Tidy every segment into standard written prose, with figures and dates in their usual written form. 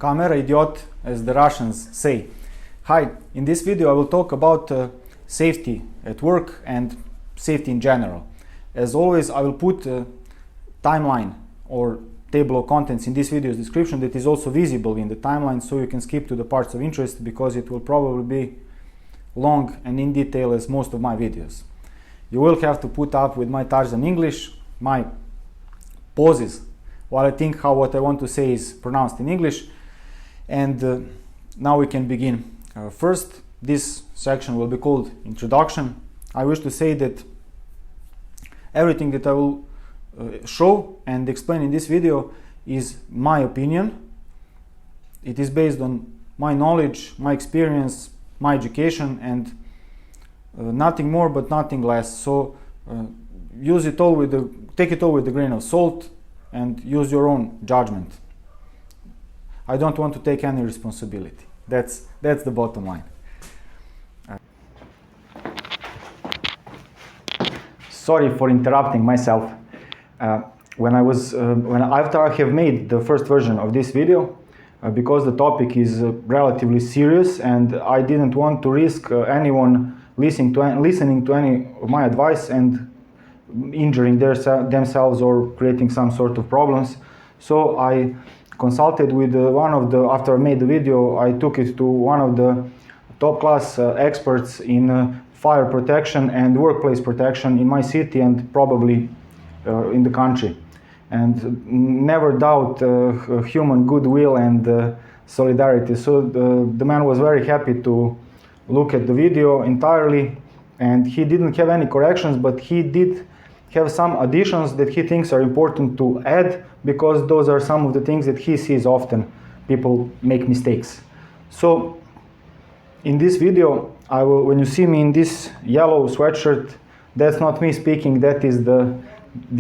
Kamera idiot, as the Russians say. Hi, in this video I will talk about safety at work and safety in general. As always, I will put a timeline or table of contents in this video's description that is also visible in the timeline, so you can skip to the parts of interest because it will probably be long and in detail as most of my videos. You will have to put up with my Tarzan English, my pauses while I think how what I want to say is pronounced in English, and now we can begin. First, this section will be called Introduction. I wish to say that everything that I will show and explain in this video is my opinion. It is based on my knowledge, my experience, my education, and nothing more but nothing less. So use it all take it all with a grain of salt and use your own judgment. I don't want to take any responsibility. That's the bottom line. Sorry for interrupting myself. After I have made the first version of this video, because the topic is relatively serious and I didn't want to risk anyone listening to any of my advice and injuring themselves or creating some sort of problems, so I consulted with after I made the video, I took it to one of the top class experts in fire protection and workplace protection in my city and probably in the country. And never doubt human goodwill and solidarity. So the man was very happy to look at the video entirely, and he didn't have any corrections, but he did have some additions that he thinks are important to add, because those are some of the things that he sees often people make mistakes. So in this video, when you see me in this yellow sweatshirt, that's not me speaking, that is the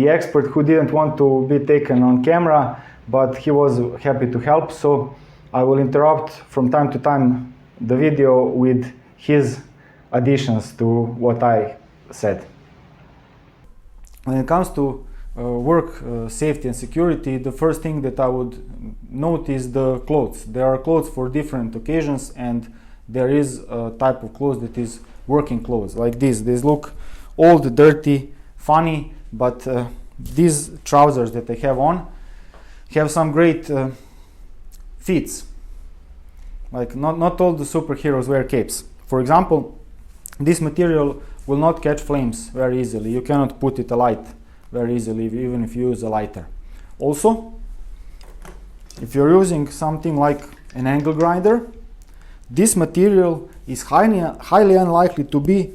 expert who didn't want to be taken on camera, but he was happy to help. So I will interrupt from time to time the video with his additions to what I said. When it comes to work safety and security, the first thing that I would note is the clothes. There are clothes for different occasions, and there is a type of clothes that is working clothes, like this. These look old, dirty, funny, but these trousers that I have on have some great fits. Like not all the superheroes wear capes. For example, this material will not catch flames very easily. You cannot put it alight very easily, even if you use a lighter. Also, if you're using something like an angle grinder, this material is highly unlikely to be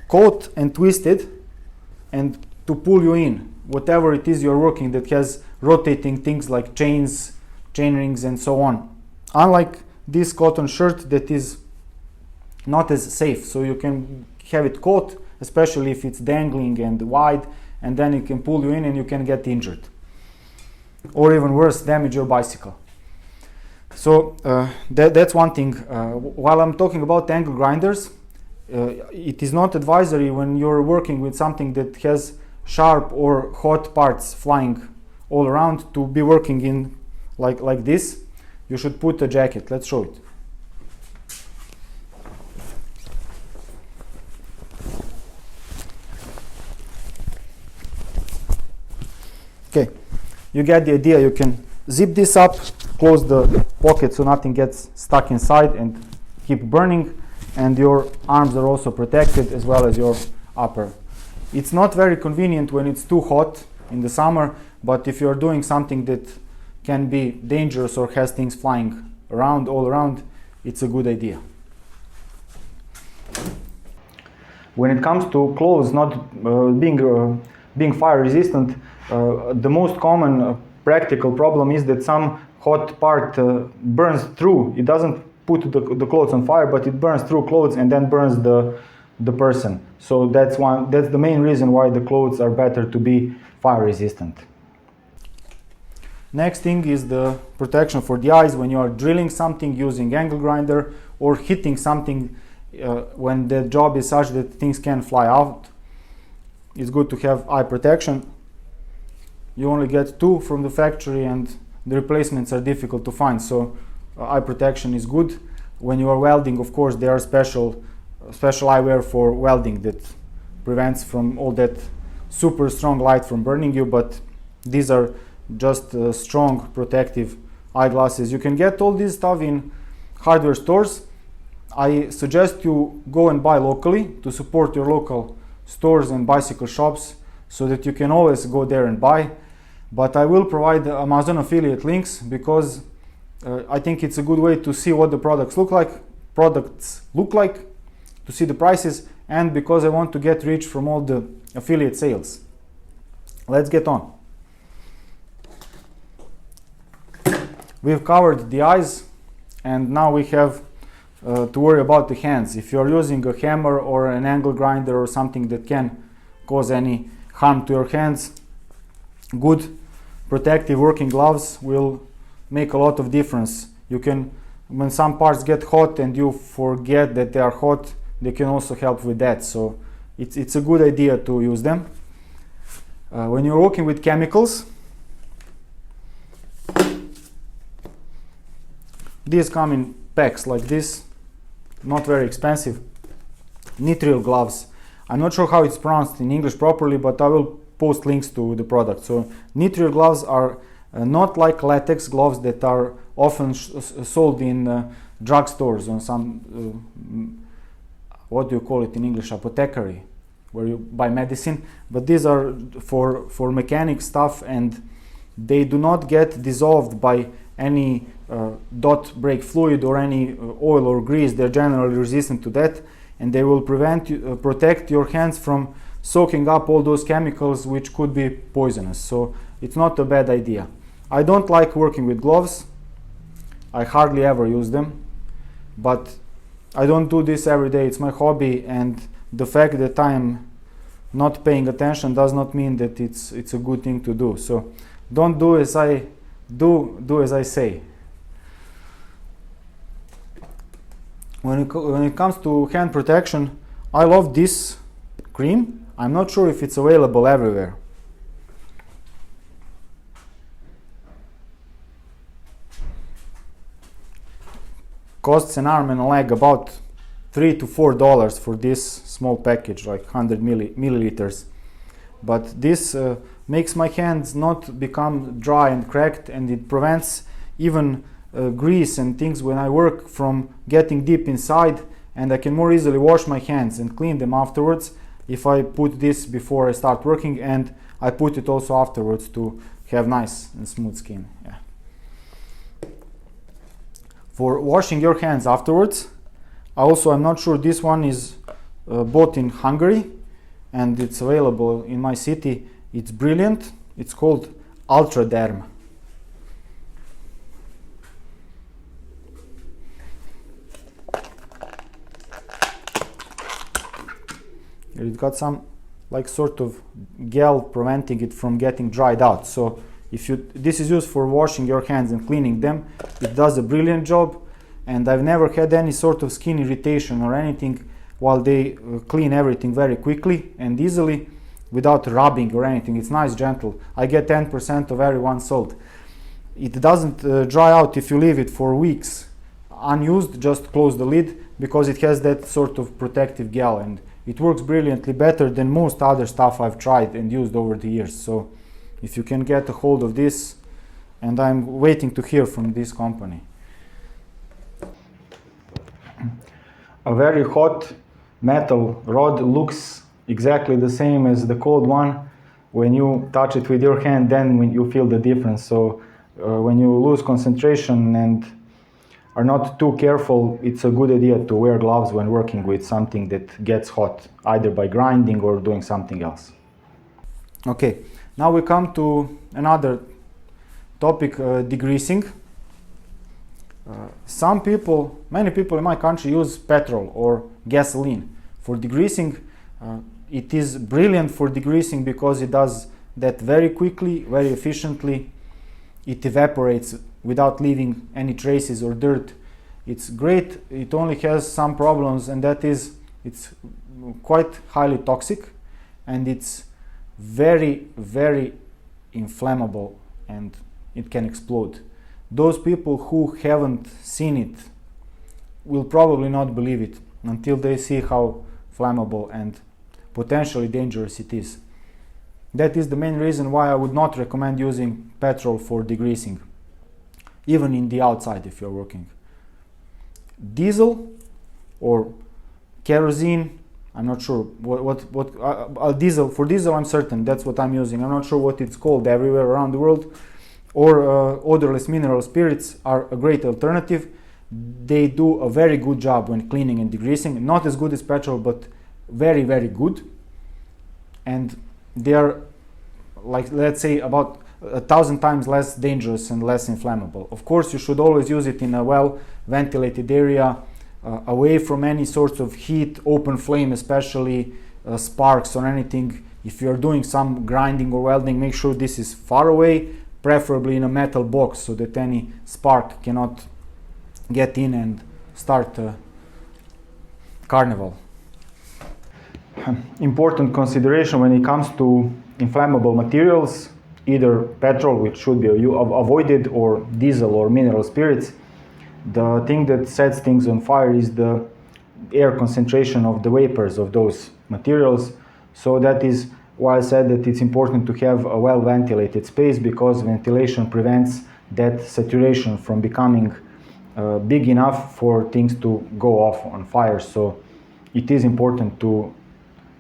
caught and twisted and to pull you in, whatever it is you're working that has rotating things like chains, chain rings, and so on. Unlike this cotton shirt that is not as safe, so you can have it caught, especially if it's dangling and wide, and then it can pull you in and you can get injured, or even worse, damage your bicycle. So that's one thing. While I'm talking about angle grinders, it is not advisory when you're working with something that has sharp or hot parts flying all around to be working in like this. You should put a jacket. Let's show it. Okay, you get the idea. You can zip this up, close the pocket so nothing gets stuck inside and keep burning, and your arms are also protected as well as your upper. It's not very convenient when it's too hot in the summer, but if you're doing something that can be dangerous or has things flying around all around, it's a good idea. When it comes to clothes not being fire resistant, the most common practical problem is that some hot part burns through. It doesn't put the clothes on fire, but it burns through clothes and then burns the person. So that's the main reason why the clothes are better to be fire resistant. Next thing is the protection for the eyes when you are drilling something using angle grinder or hitting something when the job is such that things can fly out. It's good to have eye protection. You only get 2 from the factory and the replacements are difficult to find, so eye protection is good. When you are welding, of course, there are special eyewear for welding that prevents from all that super strong light from burning you, but these are just strong protective eyeglasses. You can get all this stuff in hardware stores. I suggest you go and buy locally to support your local stores and bicycle shops so that you can always go there and buy. But I will provide Amazon affiliate links because I think it's a good way to see what the products look like, to see the prices, and because I want to get rich from all the affiliate sales. Let's get on. We've covered the eyes, and now we have to worry about the hands. If you're using a hammer or an angle grinder or something that can cause any harm to your hands, good protective working gloves will make a lot of difference. You can, when some parts get hot and you forget that they are hot, they can also help with that. So it's a good idea to use them. When you're working with chemicals, these come in packs like this, not very expensive. Nitrile gloves. I'm not sure how it's pronounced in English properly, but I will post links to the product. So nitrile gloves are not like latex gloves that are often sold in drugstores on some, what do you call it in English, apothecary, where you buy medicine. But these are for mechanic stuff, and they do not get dissolved by any dot brake fluid or any oil or grease. They're generally resistant to that, and they will protect your hands from soaking up all those chemicals which could be poisonous. So it's not a bad idea. I don't like working with gloves. I hardly ever use them, but I don't do this every day. It's my hobby, and the fact that I'm not paying attention does not mean that it's a good thing to do. So don't do as I do as I say. When it comes to hand protection, I love this cream. I'm not sure if it's available everywhere. Costs an arm and a leg about $3 to $4 for this small package, like 100 milliliters. But this makes my hands not become dry and cracked, and it prevents even grease and things when I work from getting deep inside, and I can more easily wash my hands and clean them afterwards if I put this before I start working, and I put it also afterwards to have nice and smooth skin. Yeah. For washing your hands afterwards, I'm not sure, this one is bought in Hungary and it's available in my city. It's brilliant. It's called Derm. It's got some like sort of gel preventing it from getting dried out. So this is used for washing your hands and cleaning them. It does a brilliant job, and I've never had any sort of skin irritation or anything while they clean everything very quickly and easily without rubbing or anything. It's nice, gentle. I get 10% of every one sold. It doesn't dry out if you leave it for weeks unused. Just close the lid, because it has that sort of protective gel, and it works brilliantly, better than most other stuff I've tried and used over the years. So if you can get a hold of this, and I'm waiting to hear from this company. A very hot metal rod looks exactly the same as the cold one. When you touch it with your hand, then when you feel the difference. So when you lose concentration and are not too careful, it's a good idea to wear gloves when working with something that gets hot, either by grinding or doing something else. Okay, now we come to another topic, degreasing. Many people in my country use petrol or gasoline for degreasing. It is brilliant for degreasing because it does that very quickly, very efficiently. It evaporates without leaving any traces or dirt. It's great. It only has some problems, and that is it's quite highly toxic, and it's very, very inflammable, and it can explode. those people who haven't seen it will probably not believe it until they see how flammable and potentially dangerous it is. That is the main reason why I would not recommend using petrol for degreasing, even in the outside if you're working. Diesel or kerosene, I'm not sure diesel. For diesel I'm certain that's what I'm using. I'm not sure what it's called everywhere around the world. Or odorless mineral spirits are a great alternative. They do a very good job when cleaning and degreasing. Not as good as petrol, but very, very good. And they are, like, let's say about 1,000 times less dangerous and less inflammable. Of course, you should always use it in a well ventilated area, away from any sorts of heat, open flame, especially sparks or anything. If you're doing some grinding or welding, make sure this is far away, preferably in a metal box, so that any spark cannot get in and start a carnival. Important consideration when it comes to inflammable materials, either petrol, which should be avoided, or diesel or mineral spirits. The thing that sets things on fire is the air concentration of the vapors of those materials. So that is why I said that it's important to have a well ventilated space, because ventilation prevents that saturation from becoming big enough for things to go off on fire. So it is important to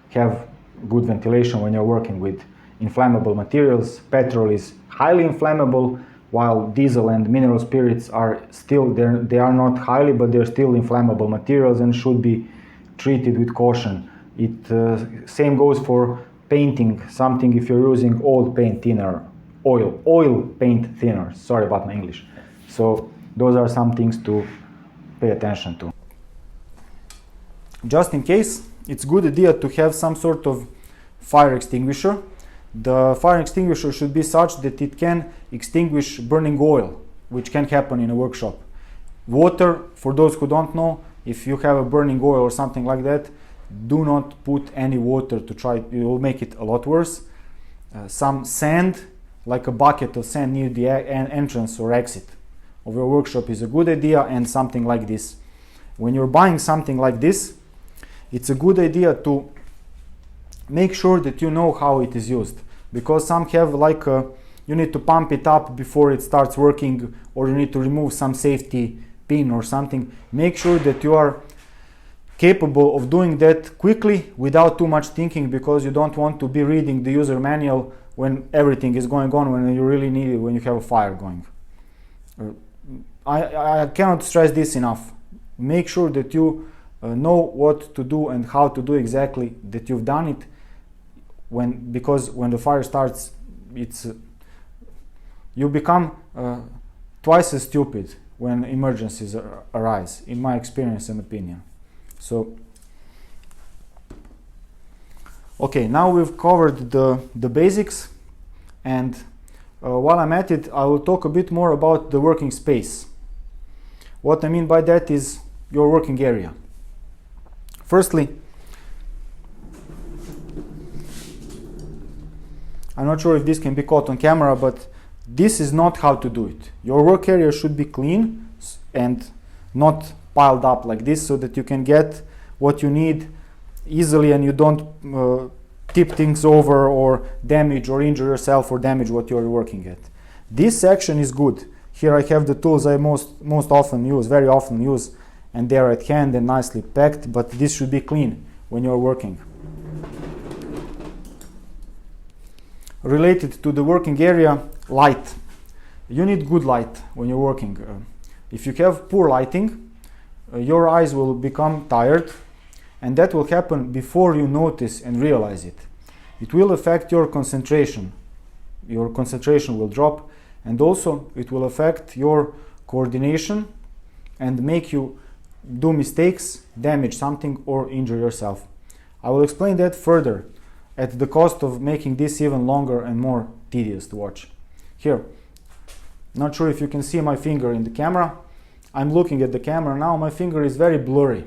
have good ventilation when you're working with inflammable materials. Petrol is highly inflammable, while diesel and mineral spirits are still there. They are not highly, but they're still inflammable materials and should be treated with caution. Same goes for painting something. If you're using oil paint thinner, oil paint thinner, sorry about my English. So those are some things to pay attention to. Just in case, it's a good idea to have some sort of fire extinguisher. The fire extinguisher should be such that it can extinguish burning oil, which can happen in a workshop. Water, for those who don't know, if you have a burning oil or something like that, do not put any water to try, it will make it a lot worse. Some sand, like a bucket of sand near the entrance or exit of your workshop is a good idea, and something like this. When you're buying something like this, it's a good idea to make sure that you know how it is used, because some have like you need to pump it up before it starts working, or you need to remove some safety pin or something. Make sure that you are capable of doing that quickly without too much thinking, because you don't want to be reading the user manual when everything is going on, when you really need it, when you have a fire going. I cannot stress this enough. Make sure that you know what to do and how to do exactly, that you've done it, because when the fire starts, you become twice as stupid when emergencies arise, in my experience and opinion. So, okay, now we've covered the basics, and while I'm at it, I will talk a bit more about the working space. What I mean by that is your working area. Firstly, I'm not sure if this can be caught on camera, but this is not how to do it. Your work area should be clean and not piled up like this, so that you can get what you need easily and you don't tip things over or damage or injure yourself or damage what you're working at. This section is good. Here I have the tools I most often use, very often use, and they're at hand and nicely packed, but this should be clean when you're working. Related to the working area, light. You need good light when you're working. If you have poor lighting, your eyes will become tired, and that will happen before you notice and realize it. It will affect your concentration. Your concentration will drop, and also it will affect your coordination and make you do mistakes, damage something, or injure yourself. I will explain that further at the cost of making this even longer and more tedious to watch. Here, not sure if you can see my finger in the camera. I'm looking at the camera now. My finger is very blurry.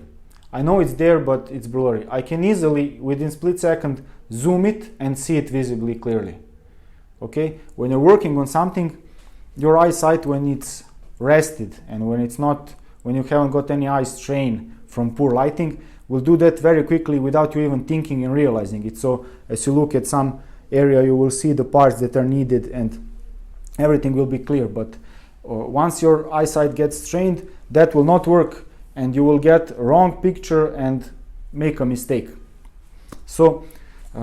I know it's there, but it's blurry. I can easily, within split second, zoom it and see it visibly clearly. Okay? When you're working on something, your eyesight, when it's rested and when you haven't got any eye strain from poor lighting, will do that very quickly without you even thinking and realizing it. So as you look at some area, you will see the parts that are needed and everything will be clear. But once your eyesight gets strained, that will not work and you will get a wrong picture and make a mistake. So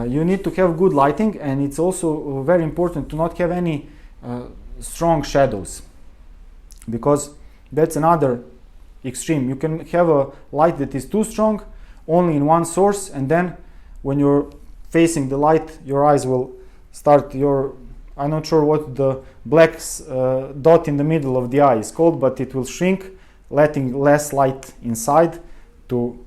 you need to have good lighting, and it's also very important to not have any strong shadows, because that's another extreme. You can have a light that is too strong only in one source, and then when you're facing the light, your eyes will start I'm not sure what the black dot in the middle of the eye is called, but it will shrink, letting less light inside to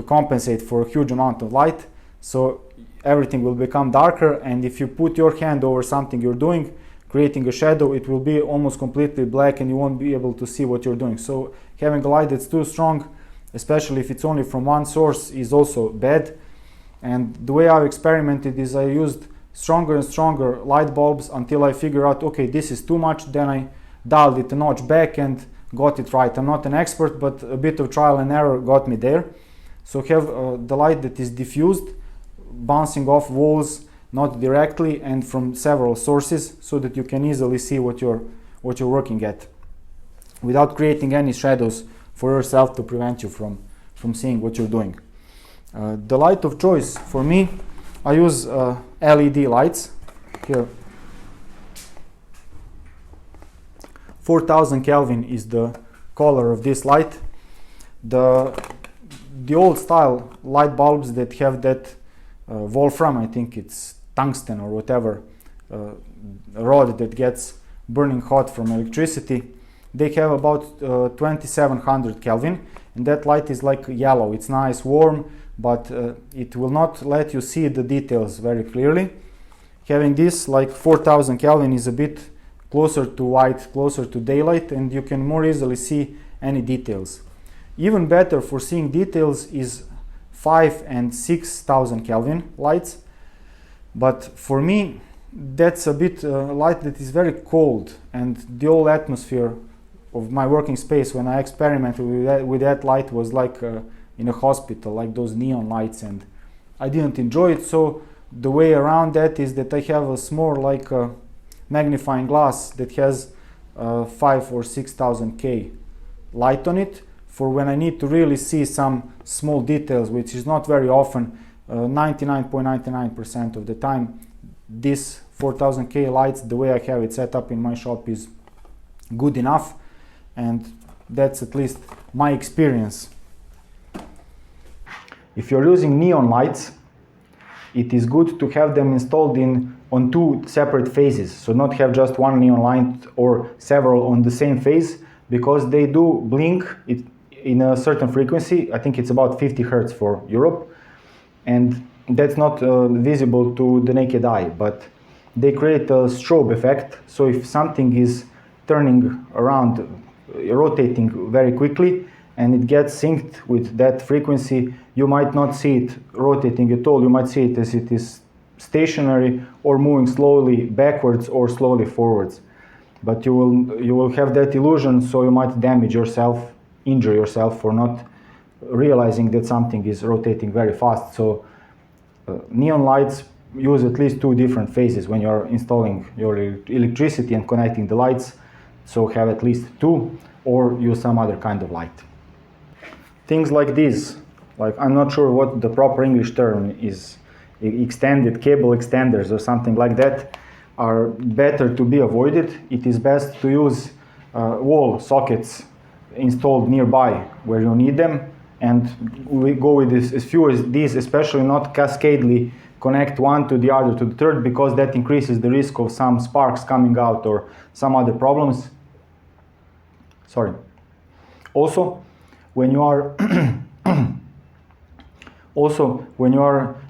compensate for a huge amount of light. So everything will become darker, and if you put your hand over something you're doing, creating a shadow, it will be almost completely black and you won't be able to see what you're doing. So having a light that's too strong, especially if it's only from one source, is also bad. And the way I've experimented is I used stronger and stronger light bulbs until I figure out, okay, this is too much. Then I dialed it a notch back and got it right. I'm not an expert, but a bit of trial and error got me there. So have the light that is diffused, bouncing off walls, not directly, and from several sources, so that you can easily see what you're working at, without creating any shadows for yourself to prevent you from seeing what you're doing. The light of choice for me, I use LED lights. Here, 4000 Kelvin is the color of this light. The old style light bulbs that have that wolfram, I think it's tungsten or whatever, rod that gets burning hot from electricity, they have about 2700 Kelvin, and that light is like yellow. It's nice, warm, but it will not let you see the details very clearly. Having this like 4000 Kelvin is a bit closer to white, closer to daylight, and you can more easily see any details. Even better for seeing details is 5 and 6000 Kelvin lights, but for me that's a bit light that is very cold, and the whole atmosphere of my working space when I experimented with that light was like in a hospital, like those neon lights, and I didn't enjoy it. So the way around that is that I have a small like magnifying glass that has 5 or 6000 K light on it, for when I need to really see some small details, which is not very often. 99.99% of the time, this 4000 K lights, the way I have it set up in my shop, is good enough, and that's at least my experience. If you're using neon lights, it is good to have them installed on two separate phases, so not have just one neon light or several on the same phase, because they do blink in a certain frequency. I think it's about 50 Hertz for Europe, and that's not visible to the naked eye, but they create a strobe effect. So if something is turning around, rotating very quickly, and it gets synced with that frequency, you might not see it rotating at all. You might see it as it is stationary or moving slowly backwards or slowly forwards. But you will have that illusion, so you might damage yourself, injure yourself for not realizing that something is rotating very fast. So neon lights use at least two different phases when you're installing your electricity and connecting the lights. So have at least two, or use some other kind of light. Things like this, like I'm not sure what the proper English term is, extended cable extenders or something like that, are better to be avoided. It is best to use wall sockets installed nearby where you need them, and we go with this, as few as these, especially not cascadely connect one to the other to the third, because that increases the risk of some sparks coming out or some other problems. Sorry. Also, when you are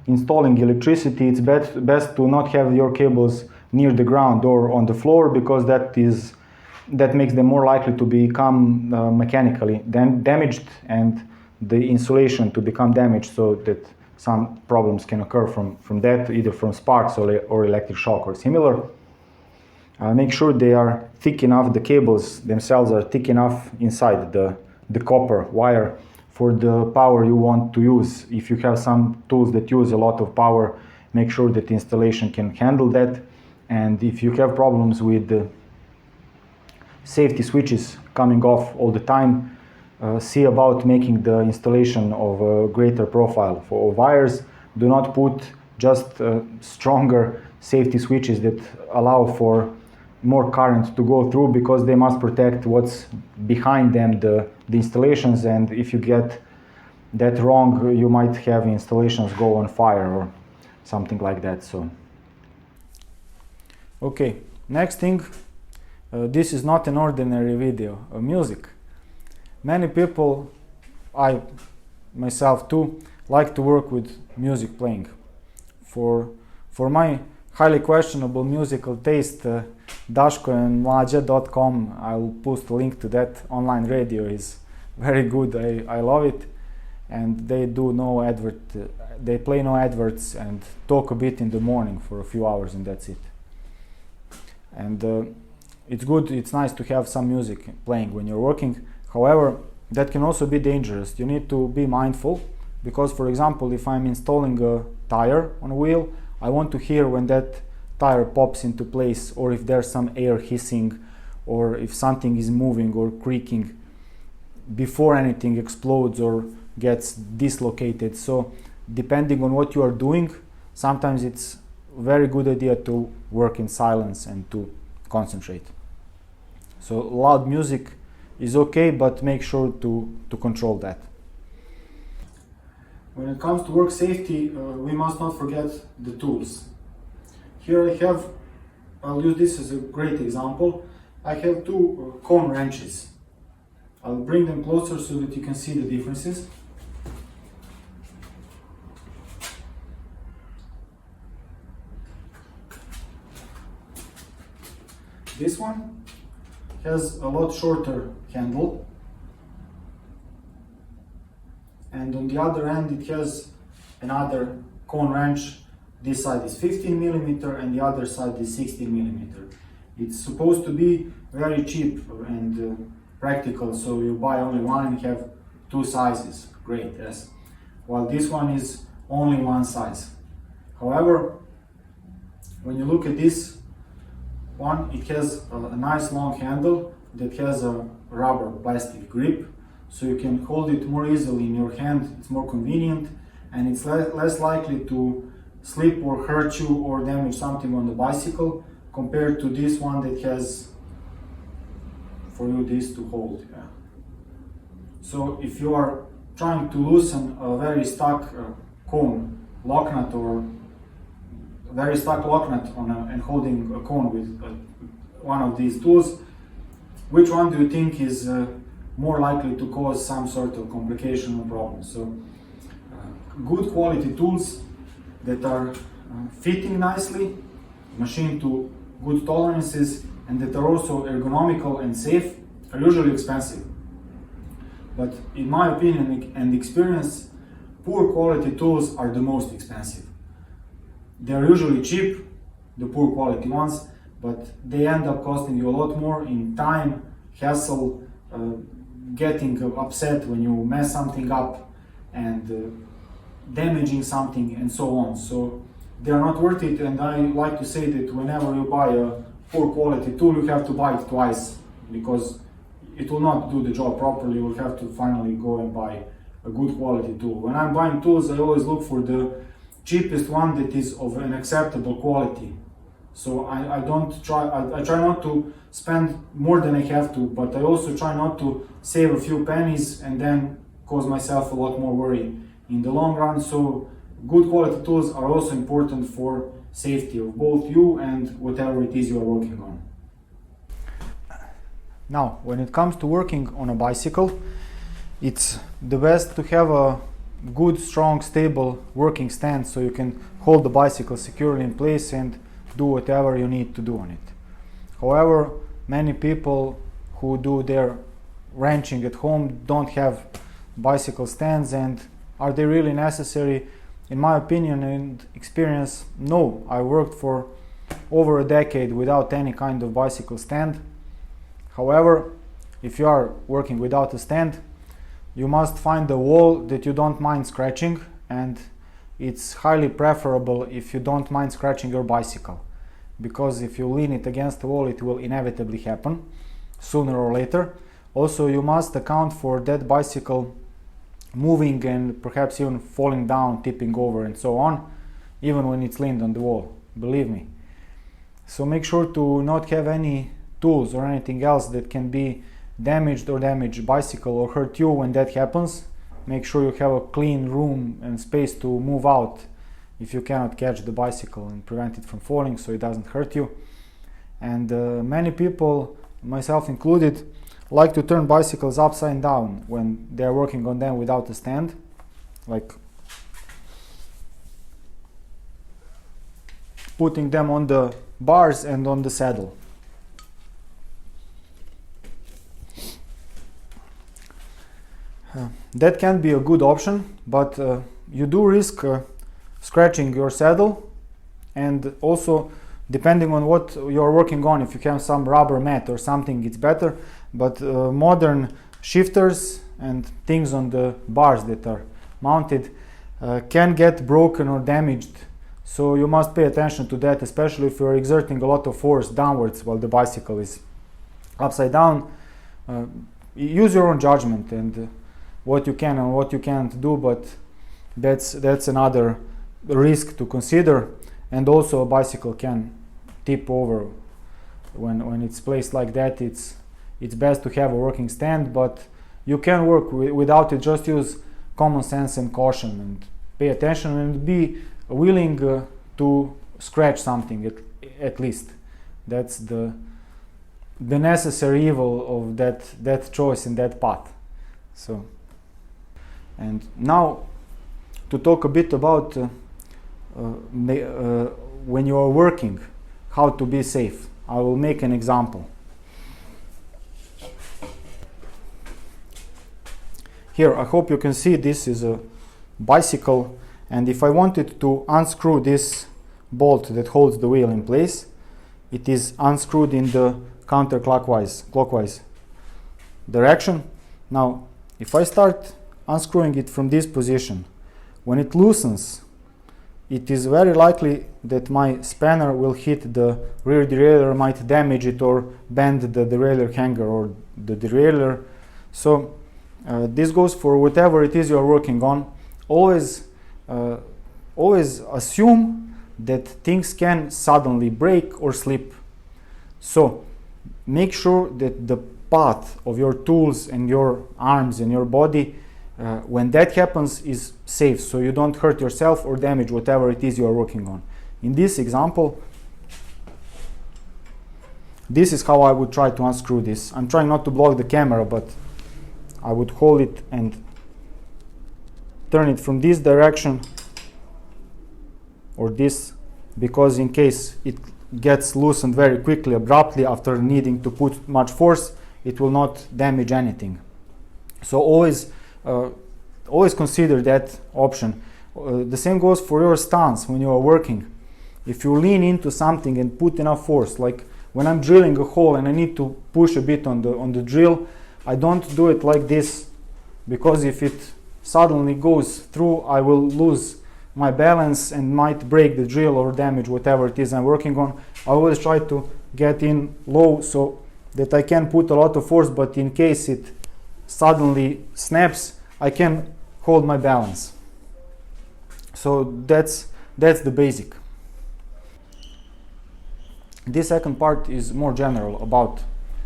installing electricity, it's best to not have your cables near the ground or on the floor, because that makes them more likely to become mechanically damaged, and the insulation to become damaged, so that some problems can occur from that, either from sparks or electric shock or similar. make sure they are thick enough, the cables themselves are thick enough inside the copper wire for the power you want to use. If you have some tools that use a lot of power, make sure that the installation can handle that. And if you have problems with the safety switches coming off all the time, see about making the installation of a greater profile for wires. Do not put just stronger safety switches that allow for more current to go through, because they must protect what's behind them, the installations, and if you get that wrong, you might have installations go on fire or something like that. So okay, next thing, this is not an ordinary video, music. Many people, I myself too, like to work with music playing. For my highly questionable musical taste, dashkoandmlađa.com, I'll post a link to that. Online radio is very good, I love it, and they do no advert, they play no adverts and talk a bit in the morning for a few hours, and that's it. And it's good, it's nice to have some music playing when you're working. However, that can also be dangerous. You need to be mindful, because for example, if I'm installing a tire on a wheel, I want to hear when that tire pops into place, or if there's some air hissing, or if something is moving or creaking before anything explodes or gets dislocated. So depending on what you are doing, sometimes it's a very good idea to work in silence and to concentrate. So loud music is okay, but make sure to control that. When it comes to work safety, we must not forget the tools. Here I have, I'll use this as a great example. I have two cone wrenches. I'll bring them closer so that you can see the differences. This one has a lot shorter handle, and on the other end it has another cone wrench. This side is 15 millimeter and the other side is 16 millimeter. It's supposed to be very cheap and practical, so you buy only one and have two sizes. Great, yes. While this one is only one size. However, when you look at this one, it has a nice long handle that has a rubber plastic grip, so you can hold it more easily in your hand. It's more convenient, and it's less likely to slip or hurt you or damage something on the bicycle, compared to this one that has for you this to hold. Yeah. So if you are trying to loosen a very stuck cone lock nut, or very stuck lock nut and holding a cone with one of these tools, which one do you think is more likely to cause some sort of complication or problem? So good quality tools that are fitting nicely, machined to good tolerances, and that are also ergonomical and safe are usually expensive. But in my opinion and experience, poor quality tools are the most expensive. They are usually cheap, the poor quality ones, but they end up costing you a lot more in time, hassle, getting upset when you mess something up, and damaging something, and so on. So they are not worth it, and I like to say that whenever you buy a poor quality tool, you have to buy it twice, because it will not do the job properly. You will have to finally go and buy a good quality tool. When I'm buying tools, I always look for the cheapest one that is of an acceptable quality. So I try not to spend more than I have to, but I also try not to save a few pennies and then cause myself a lot more worry in the long run. So good quality tools are also important for safety of both you and whatever it is you are working on. Now, when it comes to working on a bicycle, it's the best to have a good, strong, stable working stance, so you can hold the bicycle securely in place and do whatever you need to do on it. However, many people who do their wrenching at home don't have bicycle stands, and are they really necessary? In my opinion and experience, no. I worked for over a decade without any kind of bicycle stand. However, if you are working without a stand, you must find a wall that you don't mind scratching, and it's highly preferable if you don't mind scratching your bicycle, because if you lean it against the wall, it will inevitably happen sooner or later. Also, you must account for that bicycle moving and perhaps even falling down, tipping over and so on, even when it's leaned on the wall, believe me. So make sure to not have any tools or anything else that can be damaged or damage bicycle or hurt you when that happens. Make sure you have a clean room and space to move out if you cannot catch the bicycle and prevent it from falling so it doesn't hurt you. And many people, myself included, like to turn bicycles upside down when they are working on them without a stand, like putting them on the bars and on the saddle. That can be a good option, but you do risk scratching your saddle, and also depending on what you're working on, if you have some rubber mat or something, it's better. But modern shifters and things on the bars that are mounted can get broken or damaged, so you must pay attention to that, especially if you're exerting a lot of force downwards while the bicycle is upside down. Use your own judgment and what you can and what you can't do, but that's another risk to consider. And also a bicycle can tip over when it's placed like that. It's best to have a working stand, but you can work without it. Just use common sense and caution and pay attention and be willing to scratch something at least. That's the necessary evil of that choice and that path. So, and now to talk a bit about when you are working, how to be safe. I will make an example. Here, I hope you can see this is a bicycle, and if I wanted to unscrew this bolt that holds the wheel in place, it is unscrewed in the clockwise direction. Now, if I start unscrewing it from this position, when it loosens, it is very likely that my spanner will hit the rear derailleur, might damage it or bend the derailleur hanger or the derailleur. So this goes for whatever it is you're working on. Always assume that things can suddenly break or slip. So make sure that the path of your tools and your arms and your body, when that happens, is safe, so you don't hurt yourself or damage whatever it is you are working on. In this example, this is how I would try to unscrew this. I'm trying not to block the camera, but I would hold it and turn it from this direction or this, because in case it gets loosened very quickly, abruptly, after needing to put much force, it will not damage anything. So always consider that option. The same goes for your stance when you are working. If you lean into something and put enough force, like when I'm drilling a hole and I need to push a bit on the drill, I don't do it like this, because if it suddenly goes through, I will lose my balance and might break the drill or damage whatever it is I'm working on. I always try to get in low so that I can put a lot of force, but in case it suddenly snaps, I can hold my balance. So that's the basic. This second part is more general about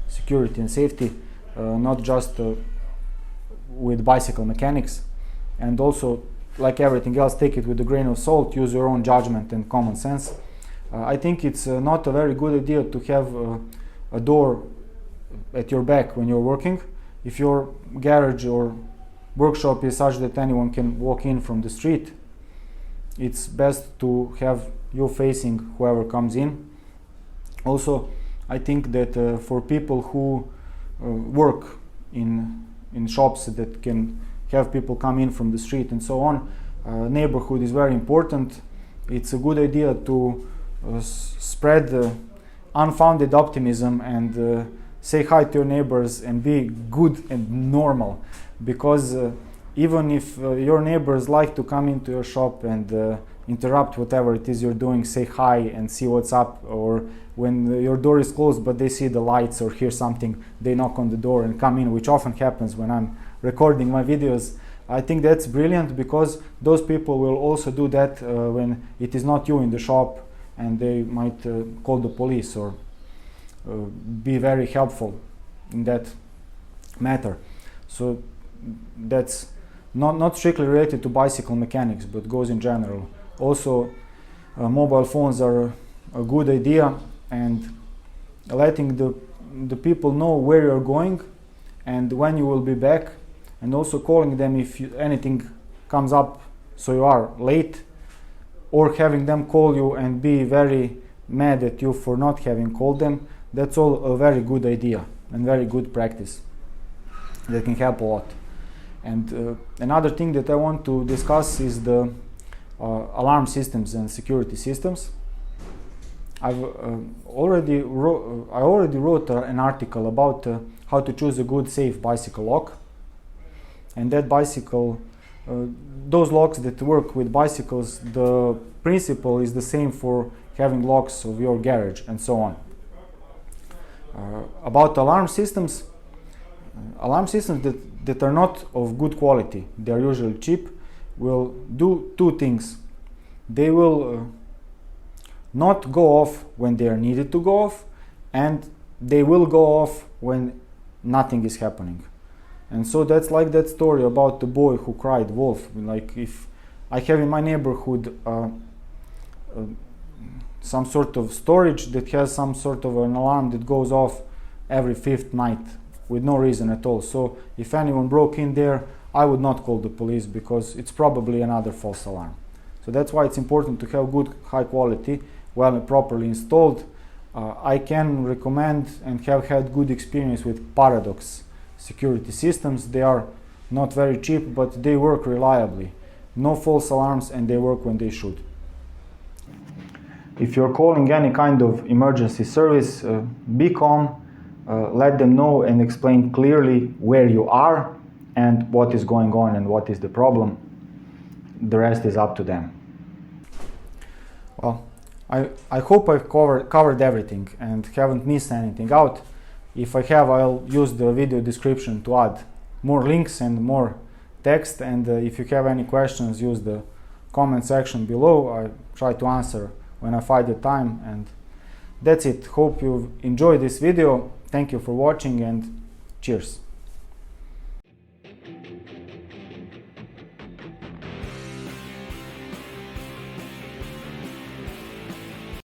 security and safety, not just with bicycle mechanics, and also, like everything else, take it with a grain of salt, use your own judgment and common sense. I think it's not a very good idea to have a door at your back when you're working. If your garage or workshop is such that anyone can walk in from the street, it's best to have you facing whoever comes in. Also, I think that for people who work in shops that can have people come in from the street and so on, neighborhood is very important. It's a good idea to spread unfounded optimism and say hi to your neighbors and be good and normal, because even if your neighbors like to come into your shop and interrupt whatever it is you're doing, say hi and see what's up, or when your door is closed but they see the lights or hear something, they knock on the door and come in, which often happens when I'm recording my videos. I think that's brilliant, because those people will also do that when it is not you in the shop, and they might call the police or be very helpful in that matter. So that's not strictly related to bicycle mechanics, but goes in general. Also, mobile phones are a good idea, and letting the people know where you're going and when you will be back, and also calling them if anything comes up so you are late, or having them call you and be very mad at you for not having called them. That's all a very good idea and very good practice that can help a lot. And another thing that I want to discuss is the alarm systems and security systems. I already wrote an article about how to choose a good, safe bicycle lock. And that bicycle, those locks that work with bicycles, the principle is the same for having locks of your garage and so on. About alarm systems that are not of good quality, they are usually cheap, will do two things. They will not go off when they are needed to go off, and they will go off when nothing is happening. And so that's like that story about the boy who cried wolf. Like, if I have in my neighborhood some sort of storage that has some sort of an alarm that goes off every 5th night with no reason at all. So if anyone broke in there, I would not call the police, because it's probably another false alarm. So that's why it's important to have good, high quality, well and properly installed. I can recommend and have had good experience with Paradox security systems. They are not very cheap, but they work reliably. No false alarms, and they work when they should. If you're calling any kind of emergency service, be calm, let them know and explain clearly where you are and what is going on and what is the problem. The rest is up to them. Well, I hope I've covered everything and haven't missed anything out. If I have, I'll use the video description to add more links and more text, and if you have any questions, use the comment section below. I try to answer when I find the time, and that's it. Hope you've enjoyed this video. Thank you for watching, and cheers.